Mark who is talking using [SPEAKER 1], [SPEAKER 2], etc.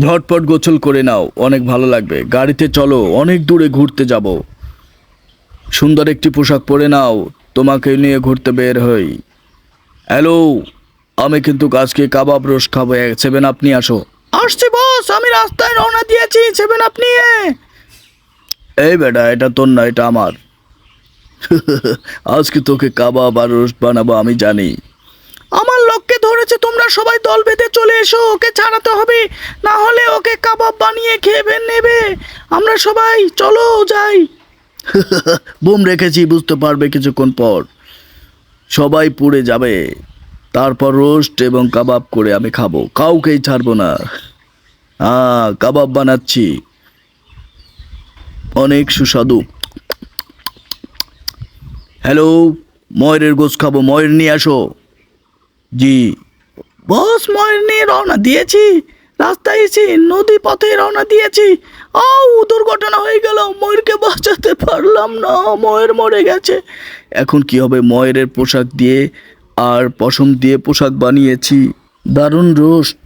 [SPEAKER 1] ঝটপট গোসল করে নাও, অনেক ভালো লাগবে। গাড়িতে চলো, অনেক দূরে ঘুরতে যাব। সুন্দর একটি পোশাক পরে নাও, তোমাকে নিয়ে ঘুরতে বের হই। হ্যালো, আমি কিন্তু আজকে কাবাব রোস্ট খাবো। 7 আপ নিয়ে আসো। আসছি বস, আমি রাস্তায় রওনা দিয়েছি। 7 আপ নিয়ে। এই বেটা, এটা তোর না, এটা আমার। আজকে তোকে কাবাব আর রোস্ট বানাবো আমি জানি। আমার লোককে ধরেছে, তোমরা সবাই দল বেঁধে চলে এসো, ওকে ছাড়াতে হবে, না হলে ওকে কাবাব বানিয়ে খেয়ে নেবে। আমরা সবাই চলো যাই। বোম রেখেছি, বুঝতে পারবে কিছুক্ষণ পর। সবাই পুড়ে যাবে, তারপর রোস্ট এবং কাবাব করে আমি খাবো, কাউকেই ছাড়বো না। হ্যাঁ, কাবাব বানাচ্ছি, অনেক সুস্বাদু। হ্যালো, ময়ূরের গোশ খাবো, ময়ূর নিয়ে আসো। জি বস, ময়ূর নিয়ে রওনা দিয়েছি। রাস্তায় এসে নদী পথে রওনা দিয়েছি। দুর্ঘটনা হয়ে গেল, ময়ূরকে বাঁচাতে পারলাম না, ময়ূর মরে গেছে। এখন কি হবে? ময়ূরের পোশাক দিয়ে আর পশম দিয়ে পোশাক বানিয়েছি। দারুণ রোস্ট।